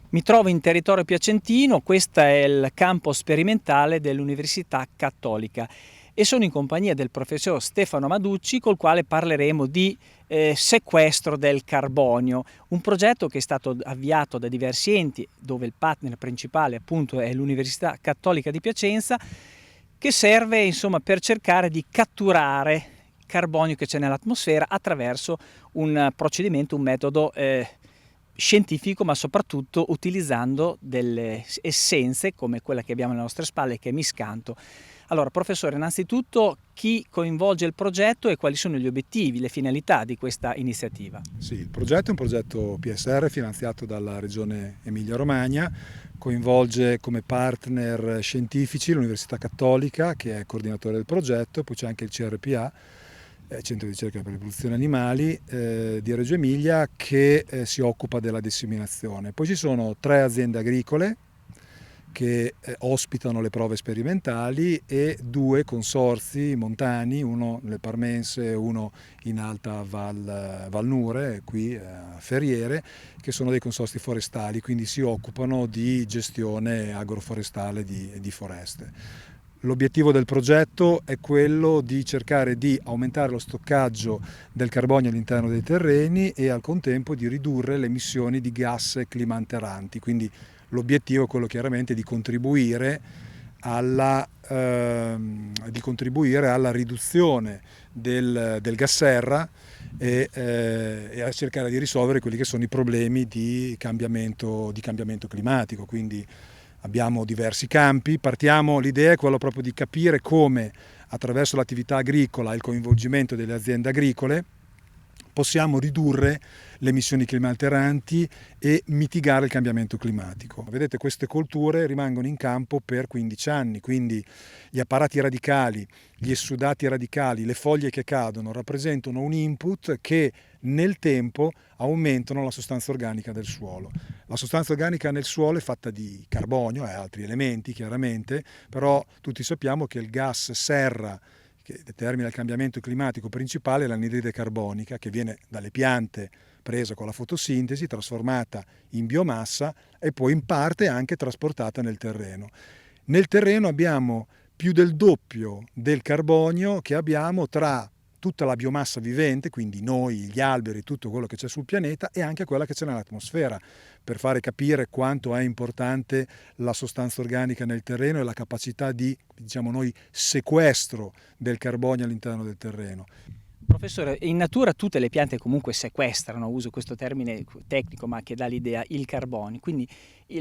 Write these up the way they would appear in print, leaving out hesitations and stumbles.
Mi trovo in territorio piacentino, questo è il campo sperimentale dell'Università Cattolica e sono in compagnia del professor Stefano Maducci, col quale parleremo di sequestro del carbonio, un progetto che è stato avviato da diversi enti, dove il partner principale appunto è l'Università Cattolica di Piacenza, che serve insomma per cercare di catturare il carbonio che c'è nell'atmosfera attraverso un procedimento, un metodo scientifico, ma soprattutto utilizzando delle essenze come quella che abbiamo alle nostre spalle, che è miscanto. Allora, professore, innanzitutto chi coinvolge il progetto e quali sono gli obiettivi, le finalità di questa iniziativa? Sì, il progetto è un progetto PSR finanziato dalla Regione Emilia-Romagna, coinvolge come partner scientifici l'Università Cattolica, che è coordinatore del progetto, poi c'è anche il CRPA, Centro di Ricerca per le Produzioni Animali di Reggio Emilia, che si occupa della disseminazione. Poi ci sono 3 aziende agricole che ospitano le prove sperimentali e 2 consorzi montani, uno nelle Parmense e uno in Alta Val Nure, qui a Ferriere, che sono dei consorzi forestali, quindi si occupano di gestione agroforestale di foreste. L'obiettivo del progetto è quello di cercare di aumentare lo stoccaggio del carbonio all'interno dei terreni e al contempo di ridurre le emissioni di gas climalteranti, quindi l'obiettivo è quello chiaramente di contribuire alla riduzione del gas serra e a cercare di risolvere quelli che sono i problemi di cambiamento climatico. Quindi abbiamo diversi campi, l'idea è quella proprio di capire come attraverso l'attività agricola e il coinvolgimento delle aziende agricole possiamo ridurre le emissioni climalteranti e mitigare il cambiamento climatico. Vedete, queste colture rimangono in campo per 15 anni, quindi gli apparati radicali, gli esudati radicali, le foglie che cadono rappresentano un input che nel tempo aumentano la sostanza organica del suolo. La sostanza organica nel suolo è fatta di carbonio e altri elementi chiaramente, però tutti sappiamo che il gas serra che determina il cambiamento climatico principale è l'anidride carbonica, che viene dalle piante presa con la fotosintesi, trasformata in biomassa e poi in parte anche trasportata nel terreno. Nel terreno abbiamo più del doppio del carbonio che abbiamo tra tutta la biomassa vivente, quindi noi, gli alberi, tutto quello che c'è sul pianeta e anche quella che c'è nell'atmosfera, per fare capire quanto è importante la sostanza organica nel terreno e la capacità di, diciamo noi, sequestro del carbonio all'interno del terreno. Professore, in natura tutte le piante comunque sequestrano, uso questo termine tecnico ma che dà l'idea, il carbonio, quindi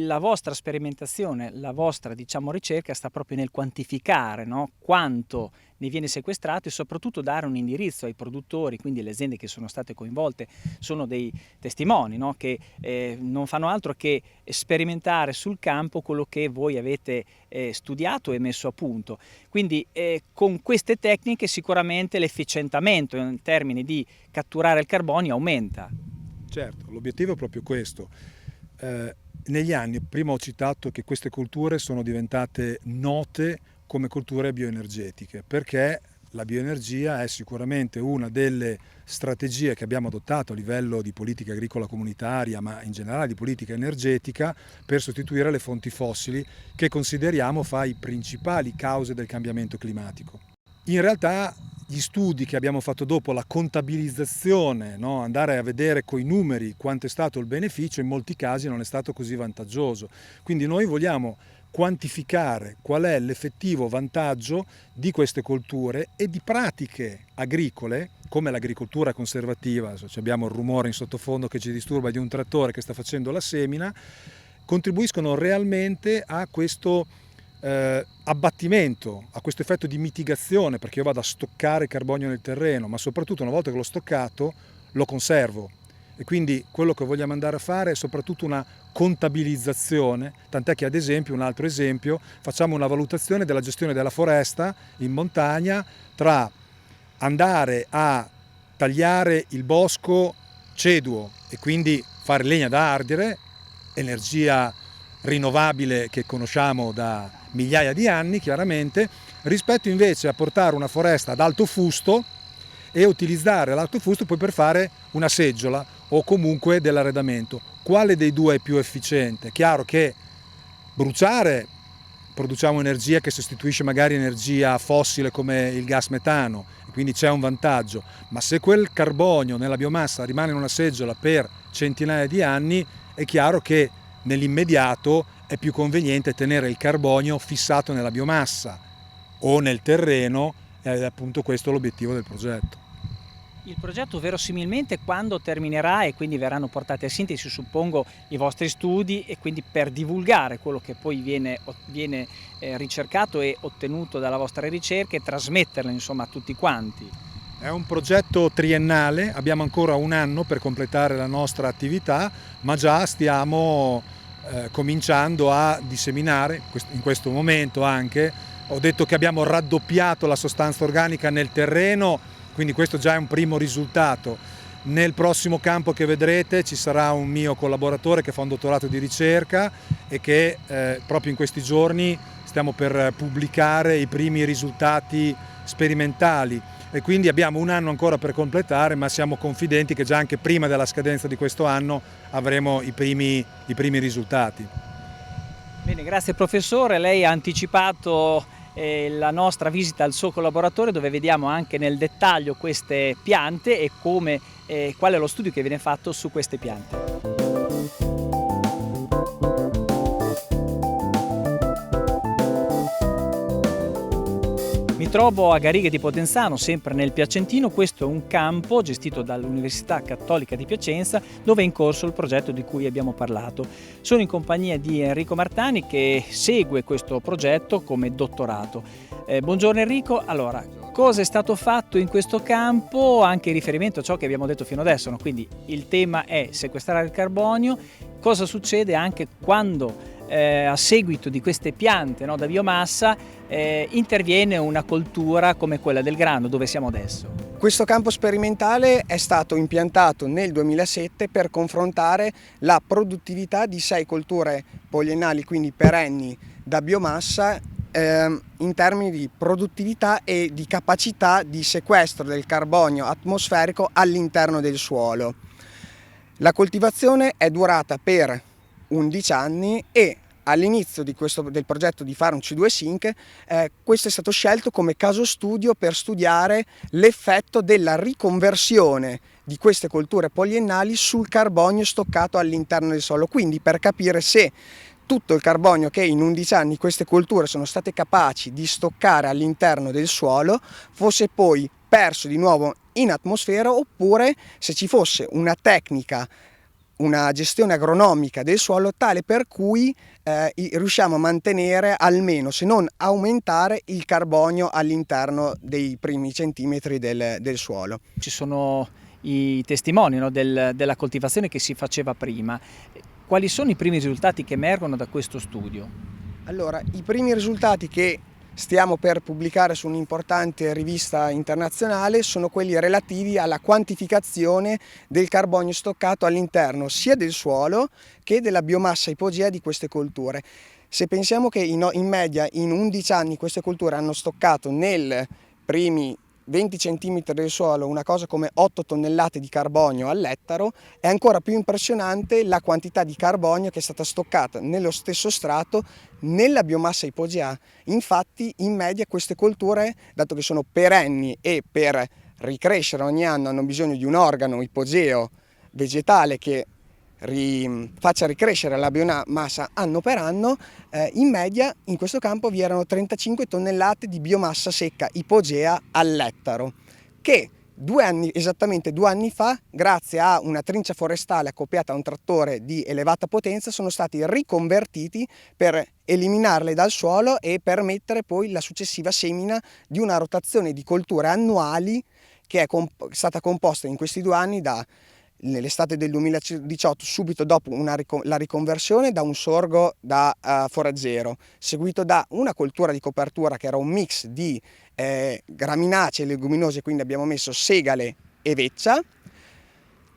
la vostra sperimentazione, la vostra diciamo ricerca sta proprio nel quantificare, no? Quanto ne viene sequestrato e soprattutto dare un indirizzo ai produttori, quindi le aziende che sono state coinvolte sono dei testimoni, no? Che non fanno altro che sperimentare sul campo quello che voi avete studiato e messo a punto. Quindi con queste tecniche sicuramente l'efficientamento in termini di catturare il carbonio aumenta. Certo, l'obiettivo è proprio questo. Negli anni, prima ho citato che queste colture sono diventate note come colture bioenergetiche, perché la bioenergia è sicuramente una delle strategie che abbiamo adottato a livello di politica agricola comunitaria, ma in generale di politica energetica, per sostituire le fonti fossili che consideriamo fra i principali cause del cambiamento climatico. In realtà gli studi che abbiamo fatto dopo, la contabilizzazione, no? Andare a vedere coi numeri quanto è stato il beneficio, in molti casi non è stato così vantaggioso. Quindi noi vogliamo quantificare qual è l'effettivo vantaggio di queste colture e di pratiche agricole come l'agricoltura conservativa. Adesso abbiamo il rumore in sottofondo che ci disturba di un trattore che sta facendo la semina, contribuiscono realmente a questo abbattimento, a questo effetto di mitigazione, perché io vado a stoccare carbonio nel terreno, ma soprattutto una volta che l'ho stoccato lo conservo. E quindi quello che vogliamo andare a fare è soprattutto una contabilizzazione, tant'è che ad esempio, un altro esempio, facciamo una valutazione della gestione della foresta in montagna tra andare a tagliare il bosco ceduo e quindi fare legna da ardere, energia rinnovabile che conosciamo da migliaia di anni chiaramente, rispetto invece a portare una foresta ad alto fusto e utilizzare l'alto fusto poi per fare una seggiola o comunque dell'arredamento. Quale dei due è più efficiente? È chiaro che bruciare, produciamo energia che sostituisce magari energia fossile come il gas metano, e quindi c'è un vantaggio, ma se quel carbonio nella biomassa rimane in una seggiola per centinaia di anni, è chiaro che nell'immediato è più conveniente tenere il carbonio fissato nella biomassa o nel terreno, ed è appunto questo l'obiettivo del progetto. Il progetto verosimilmente quando terminerà e quindi verranno portati a sintesi, suppongo, i vostri studi, e quindi per divulgare quello che poi viene ricercato e ottenuto dalla vostra ricerca e trasmetterlo insomma a tutti quanti. È un progetto triennale, abbiamo ancora un anno per completare la nostra attività, ma già stiamo cominciando a disseminare, in questo momento anche, ho detto che abbiamo raddoppiato la sostanza organica nel terreno, quindi questo già è un primo risultato. Nel prossimo campo che vedrete ci sarà un mio collaboratore che fa un dottorato di ricerca e che proprio in questi giorni stiamo per pubblicare i primi risultati sperimentali, e quindi abbiamo un anno ancora per completare, ma siamo confidenti che già anche prima della scadenza di questo anno avremo i primi risultati. Bene, grazie professore, lei ha anticipato la nostra visita al suo collaboratore, dove vediamo anche nel dettaglio queste piante e qual è lo studio che viene fatto su queste piante. Mi trovo a Garighe di Potenzano, sempre nel Piacentino. Questo è un campo gestito dall'Università Cattolica di Piacenza, dove è in corso il progetto di cui abbiamo parlato. Sono in compagnia di Enrico Martani, che segue questo progetto come dottorato. Buongiorno Enrico, allora, cosa è stato fatto in questo campo, anche in riferimento a ciò che abbiamo detto fino adesso, no? Quindi il tema è sequestrare il carbonio, cosa succede anche quando a seguito di queste piante, no, da biomassa interviene una coltura come quella del grano, dove siamo adesso. Questo campo sperimentale è stato impiantato nel 2007 per confrontare la produttività di 6 colture poliennali, quindi perenni, da biomassa in termini di produttività e di capacità di sequestro del carbonio atmosferico all'interno del suolo. La coltivazione è durata per 11 anni e all'inizio del progetto di fare un C2 Sync, questo è stato scelto come caso studio per studiare l'effetto della riconversione di queste colture poliennali sul carbonio stoccato all'interno del suolo, quindi per capire se tutto il carbonio che in 11 anni queste colture sono state capaci di stoccare all'interno del suolo fosse poi perso di nuovo in atmosfera, oppure se ci fosse una tecnica, una gestione agronomica del suolo tale per cui riusciamo a mantenere, almeno se non aumentare, il carbonio all'interno dei primi centimetri del suolo. Ci sono i testimoni, no, della coltivazione che si faceva prima. Quali sono i primi risultati che emergono da questo studio? Allora, i primi risultati che stiamo per pubblicare su un'importante rivista internazionale sono quelli relativi alla quantificazione del carbonio stoccato all'interno sia del suolo che della biomassa ipogea di queste colture. Se pensiamo che in media in 11 anni queste colture hanno stoccato nei primi 20 cm del suolo una cosa come 8 tonnellate di carbonio all'ettaro, è ancora più impressionante la quantità di carbonio che è stata stoccata nello stesso strato nella biomassa ipogea. Infatti in media queste colture, dato che sono perenni e per ricrescere ogni anno hanno bisogno di un organo ipogeo vegetale che faccia ricrescere la biomassa anno per anno, in media in questo campo vi erano 35 tonnellate di biomassa secca ipogea all'ettaro, che esattamente 2 anni fa, grazie a una trincia forestale accoppiata a un trattore di elevata potenza, sono stati riconvertiti per eliminarle dal suolo e permettere poi la successiva semina di una rotazione di colture annuali che è stata composta in questi 2 anni nell'estate del 2018, subito dopo la riconversione, da un sorgo da foraggero, seguito da una coltura di copertura che era un mix di graminacee e leguminosi, quindi abbiamo messo segale e veccia.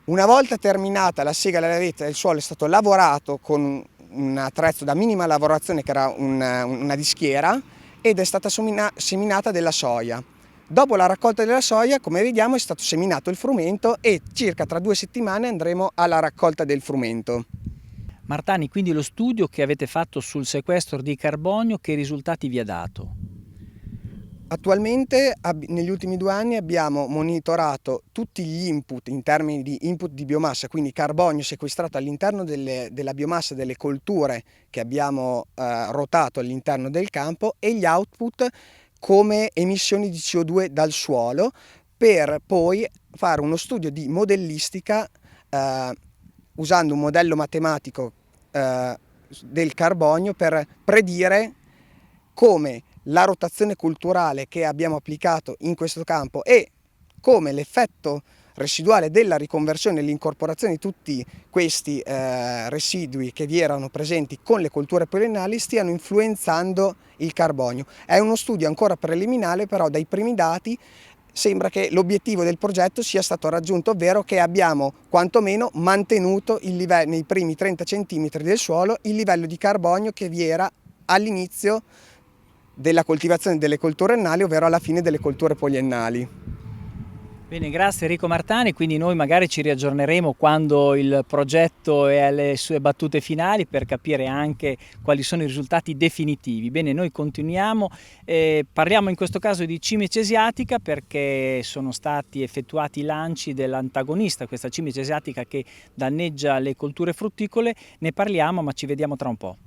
Una volta terminata la segale e la veccia, il suolo è stato lavorato con un attrezzo da minima lavorazione che era una dischiera, ed è stata seminata della soia. Dopo la raccolta della soia, come vediamo, è stato seminato il frumento e circa tra 2 settimane andremo alla raccolta del frumento. Martani, quindi lo studio che avete fatto sul sequestro di carbonio, che risultati vi ha dato? Attualmente negli ultimi 2 anni abbiamo monitorato tutti gli input in termini di input di biomassa, quindi carbonio sequestrato all'interno della biomassa delle colture che abbiamo rotato all'interno del campo, e gli output come emissioni di CO2 dal suolo, per poi fare uno studio di modellistica usando un modello matematico del carbonio per predire come la rotazione culturale che abbiamo applicato in questo campo e come l'effetto residuale della riconversione e l'incorporazione di tutti questi residui che vi erano presenti con le colture poliennali stiano influenzando il carbonio. È uno studio ancora preliminare, però dai primi dati sembra che l'obiettivo del progetto sia stato raggiunto, ovvero che abbiamo quantomeno mantenuto il livello, nei primi 30 cm del suolo, il livello di carbonio che vi era all'inizio della coltivazione delle colture annali, ovvero alla fine delle colture poliennali. Bene, grazie Enrico Martani, quindi noi magari ci riaggiorneremo quando il progetto è alle sue battute finali per capire anche quali sono i risultati definitivi. Bene, noi continuiamo, parliamo in questo caso di cimice asiatica perché sono stati effettuati i lanci dell'antagonista, questa cimice asiatica che danneggia le colture frutticole. Ne parliamo, ma ci vediamo tra un po'.